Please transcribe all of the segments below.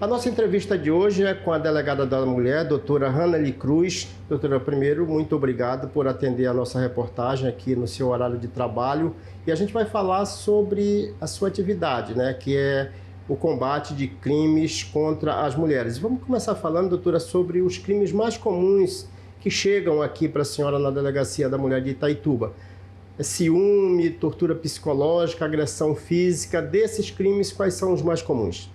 A nossa entrevista de hoje é com a delegada da mulher, doutora Hanely Cruz. Doutora, primeiro, muito obrigado por atender a nossa reportagem aqui no seu horário de trabalho. E a gente vai falar sobre a sua atividade, né, que é o combate de crimes contra as mulheres. Vamos começar falando, doutora, sobre os crimes mais comuns que chegam aqui para a senhora na Delegacia da Mulher de Itaituba. Ciúme, tortura psicológica, agressão física. Desses crimes, quais são os mais comuns?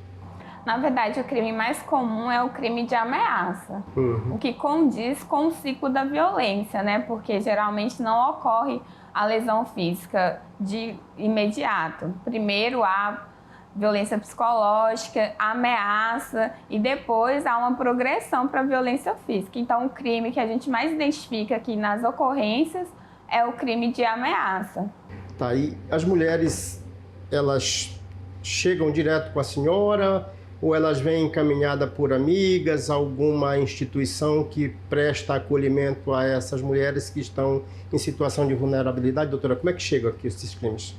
Na verdade, o crime mais comum é o crime de ameaça, o que condiz com o ciclo da violência, né? Porque geralmente não ocorre a lesão física de imediato. Primeiro há violência psicológica, ameaça e depois há uma progressão para a violência física. Então, o crime que a gente mais identifica aqui nas ocorrências é o crime de ameaça. Tá, e as mulheres, elas chegam direto com a senhora ou elas vêm encaminhadas por amigas, alguma instituição que presta acolhimento a essas mulheres que estão em situação de vulnerabilidade? Doutora, como é que chegam aqui esses crimes?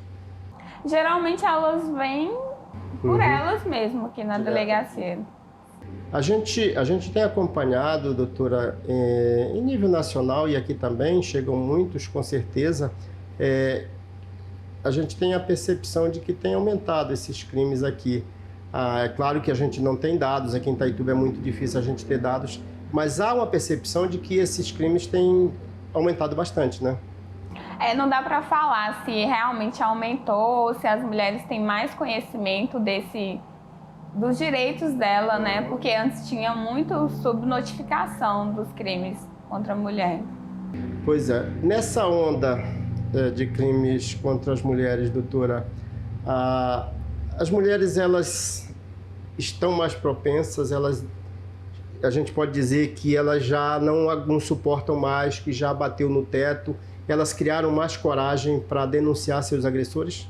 Geralmente elas vêm por elas mesmas aqui na delegacia. A gente tem acompanhado, doutora, em nível nacional e aqui também, chegam muitos com certeza, a gente tem a percepção de que tem aumentado esses crimes aqui. É claro que a gente não tem dados, aqui em Itaituba é muito difícil a gente ter dados, mas há uma percepção de que esses crimes têm aumentado bastante, né? Não dá para falar se realmente aumentou ou se as mulheres têm mais conhecimento dos direitos dela, né? Porque antes tinha muito subnotificação dos crimes contra a mulher. Pois é, nessa onda de crimes contra as mulheres, doutora, as mulheres, elas estão mais propensas, a gente pode dizer que elas já não suportam mais, que já bateu no teto, elas criaram mais coragem para denunciar seus agressores?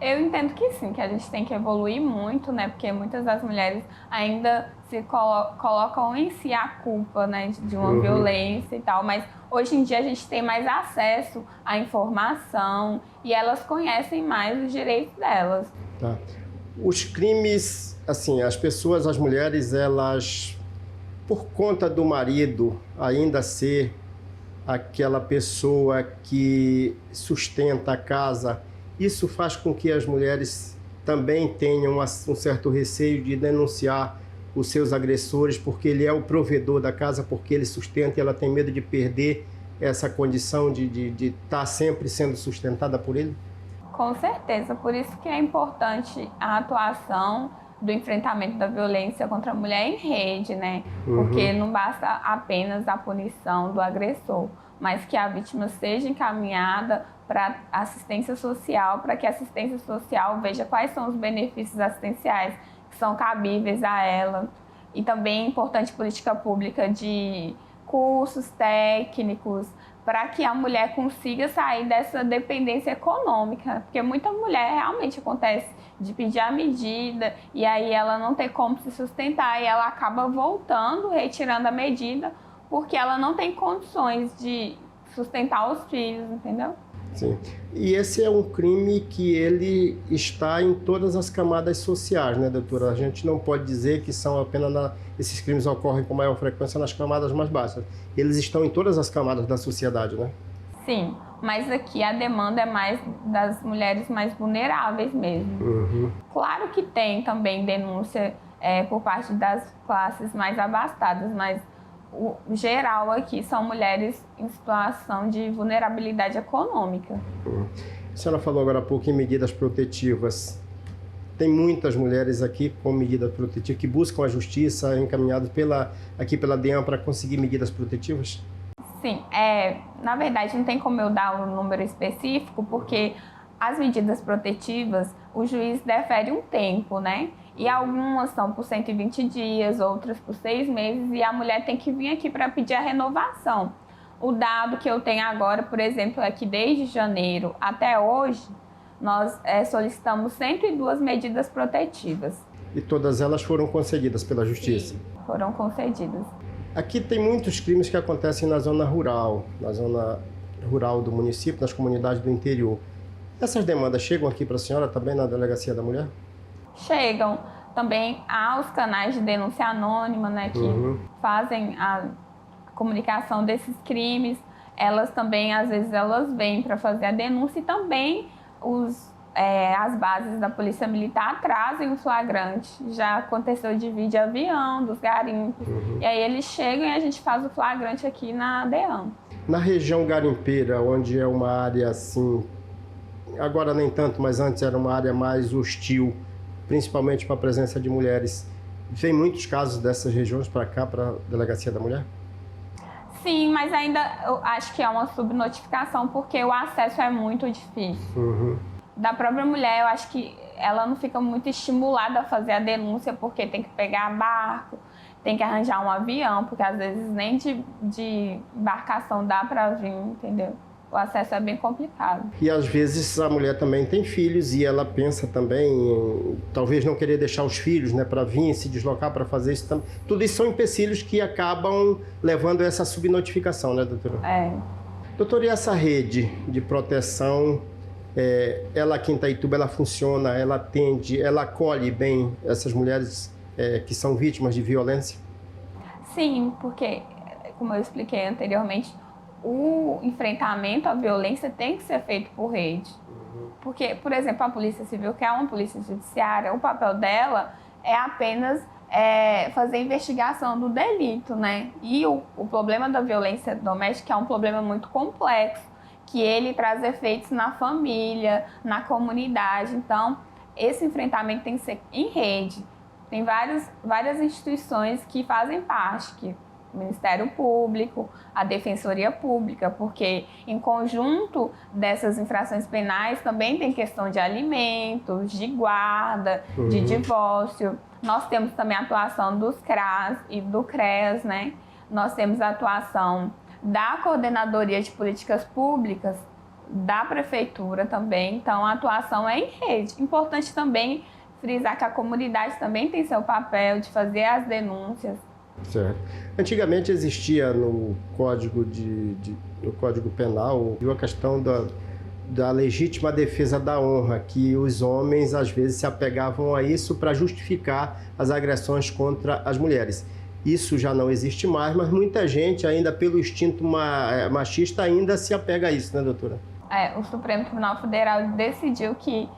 Eu entendo que sim, que a gente tem que evoluir muito, né? Porque muitas das mulheres ainda se colocam em si a culpa, né, de uma violência e tal, mas hoje em dia a gente tem mais acesso à informação e elas conhecem mais os direitos delas. Tá. Os crimes, assim, as mulheres, elas, por conta do marido ainda ser aquela pessoa que sustenta a casa, isso faz com que as mulheres também tenham um certo receio de denunciar os seus agressores, porque ele é o provedor da casa, porque ele sustenta e ela tem medo de perder essa condição de estar sempre sendo sustentada por ele? Com certeza, por isso que é importante a atuação do enfrentamento da violência contra a mulher em rede, né? Porque não basta apenas a punição do agressor, mas que a vítima seja encaminhada para assistência social, para que a assistência social veja quais são os benefícios assistenciais que são cabíveis a ela. E também é importante política pública de cursos técnicos, para que a mulher consiga sair dessa dependência econômica, porque muita mulher realmente acontece de pedir a medida e aí ela não tem como se sustentar e ela acaba voltando, retirando a medida, porque ela não tem condições de sustentar os filhos, entendeu? Sim. E esse é um crime que ele está em todas as camadas sociais, né, doutora? A gente não pode dizer que são apenas esses crimes ocorrem com maior frequência nas camadas mais baixas. Eles estão em todas as camadas da sociedade, né? Sim, mas aqui a demanda é mais das mulheres mais vulneráveis mesmo. Claro que tem também denúncia por parte das classes mais abastadas, mas o geral aqui são mulheres em situação de vulnerabilidade econômica. A senhora falou agora há pouco em medidas protetivas. Tem muitas mulheres aqui com medida protetiva que buscam a justiça, encaminhadas aqui pela DEAN para conseguir medidas protetivas? Sim, na verdade não tem como eu dar um número específico, porque as medidas protetivas, o juiz defere um tempo, né? E algumas são por 120 dias, outras por 6 meses, e a mulher tem que vir aqui para pedir a renovação. O dado que eu tenho agora, por exemplo, é que desde janeiro até hoje, nós solicitamos 102 medidas protetivas. E todas elas foram concedidas pela Justiça? Sim, foram concedidas. Aqui tem muitos crimes que acontecem na zona rural do município, nas comunidades do interior. Essas demandas chegam aqui para a senhora também na Delegacia da Mulher? Chegam. Também há os canais de denúncia anônima, né, que fazem a comunicação desses crimes. Elas também, às vezes, elas vêm para fazer a denúncia e também as bases da Polícia Militar trazem o flagrante. Já aconteceu de vir de avião, dos garimpos. E aí eles chegam e a gente faz o flagrante aqui na DEAM. Na região garimpeira, onde é uma área assim, agora nem tanto, mas antes era uma área mais hostil, principalmente para a presença de mulheres, vem muitos casos dessas regiões para cá, para a Delegacia da Mulher? Sim, mas ainda eu acho que é uma subnotificação, porque o acesso é muito difícil. Da própria mulher, eu acho que ela não fica muito estimulada a fazer a denúncia, porque tem que pegar barco, tem que arranjar um avião, porque às vezes nem de embarcação dá para vir, entendeu? O acesso é bem complicado. E às vezes a mulher também tem filhos e ela pensa também em talvez não querer deixar os filhos, né, para vir se deslocar para fazer isso também. Tudo isso são empecilhos que acabam levando a essa subnotificação, né, doutora? É. Doutora, e essa rede de proteção, ela aqui em Itaituba, ela funciona, ela atende, ela acolhe bem essas mulheres que são vítimas de violência? Sim, porque, como eu expliquei anteriormente, o enfrentamento à violência tem que ser feito por rede. Porque, por exemplo, a Polícia Civil, que é uma polícia judiciária, o papel dela é apenas fazer a investigação do delito, né? E o problema da violência doméstica é um problema muito complexo, que ele traz efeitos na família, na comunidade. Então, esse enfrentamento tem que ser em rede. Tem várias instituições que fazem parte, que o Ministério Público, a Defensoria Pública, porque em conjunto dessas infrações penais também tem questão de alimentos, de guarda, de divórcio. Nós temos também a atuação dos CRAS e do CREAS, né? Nós temos a atuação da Coordenadoria de Políticas Públicas, da Prefeitura também. Então, a atuação é em rede. Importante também frisar que a comunidade também tem seu papel de fazer as denúncias. Certo. Antigamente existia no Código no Código Penal a questão da legítima defesa da honra, que os homens às vezes se apegavam a isso para justificar as agressões contra as mulheres. Isso já não existe mais, mas muita gente ainda pelo instinto machista ainda se apega a isso, né, doutora? O Supremo Tribunal Federal decidiu que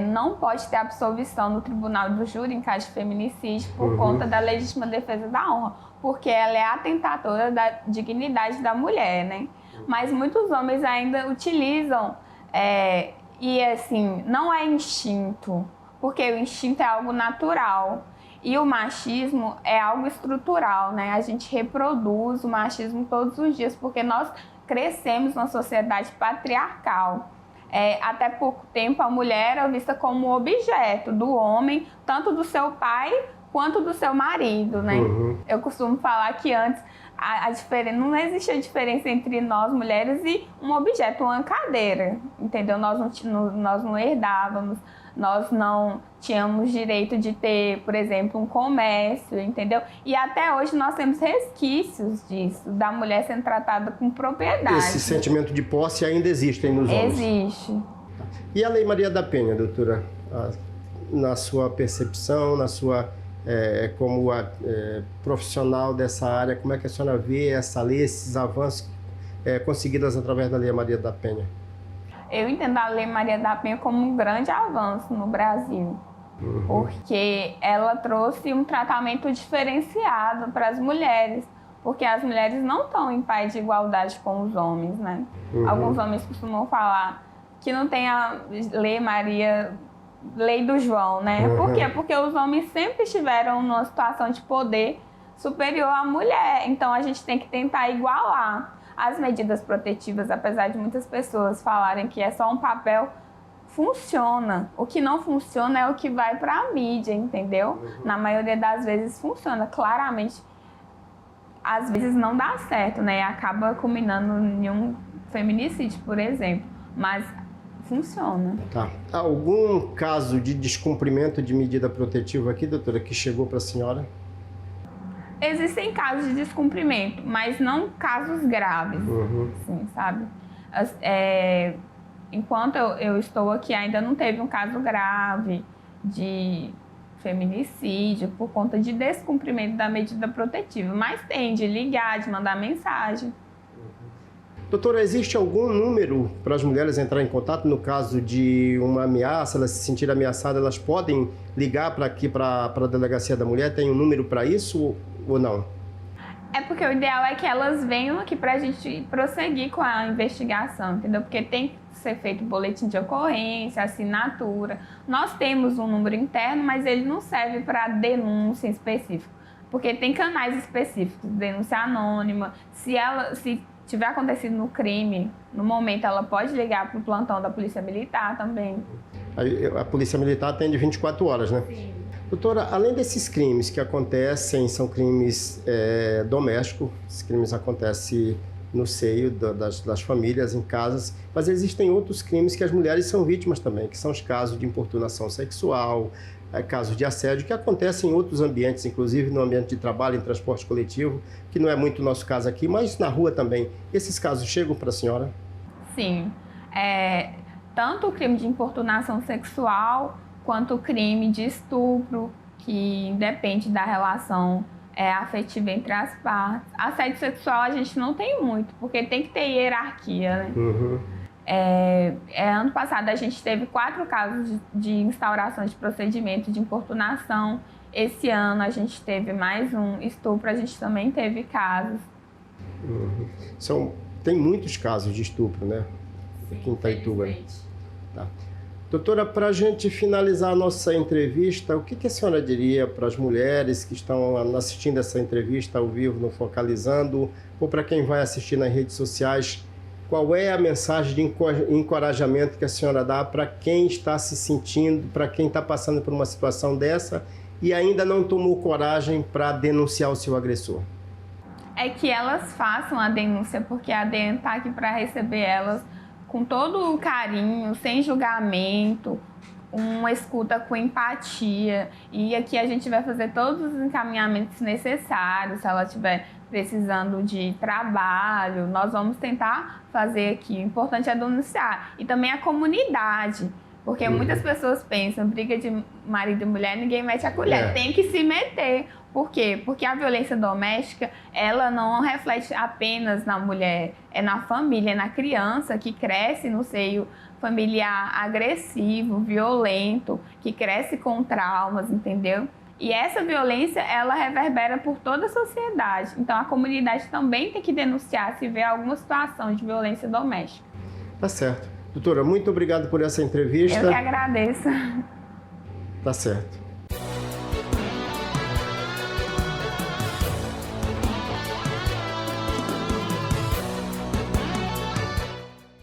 não pode ter absolvição no tribunal do júri em caso de feminicídio por conta da legítima defesa da honra, porque ela é atentadora da dignidade da mulher, né? Mas muitos homens ainda utilizam, e assim, não é instinto, porque o instinto é algo natural e o machismo é algo estrutural, né? A gente reproduz o machismo todos os dias, porque nós crescemos numa sociedade patriarcal. Até pouco tempo a mulher era vista como objeto do homem, tanto do seu pai quanto do seu marido, né? Eu costumo falar que antes não existia diferença entre nós mulheres e um objeto, uma cadeira, entendeu? Nós não herdávamos, nós não tínhamos direito de ter, por exemplo, um comércio, entendeu? E até hoje nós temos resquícios disso, da mulher sendo tratada com propriedade. Esse sentimento de posse ainda existe nos homens? Existe. E a Lei Maria da Penha, doutora? Na sua percepção, como profissional dessa área, como é que a senhora vê essa lei, esses avanços conseguidos através da Lei Maria da Penha? Eu entendo a Lei Maria da Penha como um grande avanço no Brasil, porque ela trouxe um tratamento diferenciado para as mulheres, porque as mulheres não estão em pé de igualdade com os homens, né? Alguns homens costumam falar que não tem a Lei do João, né? Por quê? Porque os homens sempre estiveram numa situação de poder superior à mulher, então a gente tem que tentar igualar. As medidas protetivas, apesar de muitas pessoas falarem que é só um papel, funciona. O que não funciona é o que vai para a mídia, entendeu? Na maioria das vezes funciona, claramente. Às vezes não dá certo, né? Acaba culminando em um feminicídio, por exemplo. Mas funciona. Tá. Algum caso de descumprimento de medida protetiva aqui, doutora, que chegou para a senhora? Existem casos de descumprimento, mas não casos graves, assim, sabe? Enquanto eu estou aqui, ainda não teve um caso grave de feminicídio por conta de descumprimento da medida protetiva, mas tem de ligar, de mandar mensagem. Doutora, existe algum número para as mulheres entrar em contato no caso de uma ameaça, elas se sentirem ameaçadas, elas podem ligar para aqui, para a Delegacia da Mulher? Tem um número para isso ou não? É porque o ideal é que elas venham aqui para a gente prosseguir com a investigação, entendeu? Porque tem que ser feito boletim de ocorrência, assinatura. Nós temos um número interno, mas ele não serve para denúncia específica, porque tem canais específicos, denúncia anônima. Se tiver acontecido no crime, no momento ela pode ligar para o plantão da Polícia Militar também. A Polícia Militar atende 24 horas, né? Sim. Doutora, além desses crimes que acontecem, são crimes domésticos, esses crimes acontecem no seio das famílias, em casas, mas existem outros crimes que as mulheres são vítimas também, que são os casos de importunação sexual, casos de assédio, que acontecem em outros ambientes, inclusive no ambiente de trabalho, em transporte coletivo, que não é muito o nosso caso aqui, mas na rua também. Esses casos chegam para a senhora? Sim. Tanto o crime de importunação sexual, quanto o crime de estupro, que independe da relação afetiva entre as partes. Assédio sexual a gente não tem muito, porque tem que ter hierarquia, né? Uhum. Ano passado a gente teve 4 casos de instauração de procedimento de importunação. Esse ano a gente teve mais um estupro, a gente também teve casos. Uhum. Tem muitos casos de estupro, né? Aqui em Itaituba. Tá. Doutora, para a gente finalizar a nossa entrevista, o que a senhora diria para as mulheres que estão assistindo essa entrevista ao vivo no Focalizando, ou para quem vai assistir nas redes sociais? Qual é a mensagem de encorajamento que a senhora dá para quem está se sentindo, para quem está passando por uma situação dessa e ainda não tomou coragem para denunciar o seu agressor? É que elas façam a denúncia, porque a DEM está aqui para receber elas com todo o carinho, sem julgamento, uma escuta com empatia. E aqui a gente vai fazer todos os encaminhamentos necessários. Se ela estiver precisando de trabalho, nós vamos tentar fazer aqui. O importante é denunciar. E também a comunidade, porque muitas pessoas pensam, briga de marido e mulher, ninguém mete a colher. Tem que se meter. Por quê? Porque a violência doméstica, ela não reflete apenas na mulher, é na família, é na criança que cresce no seio familiar agressivo, violento, que cresce com traumas, entendeu? E essa violência, ela reverbera por toda a sociedade. Então, a comunidade também tem que denunciar se vê alguma situação de violência doméstica. Tá certo. Doutora, muito obrigado por essa entrevista. Eu que agradeço. Tá certo.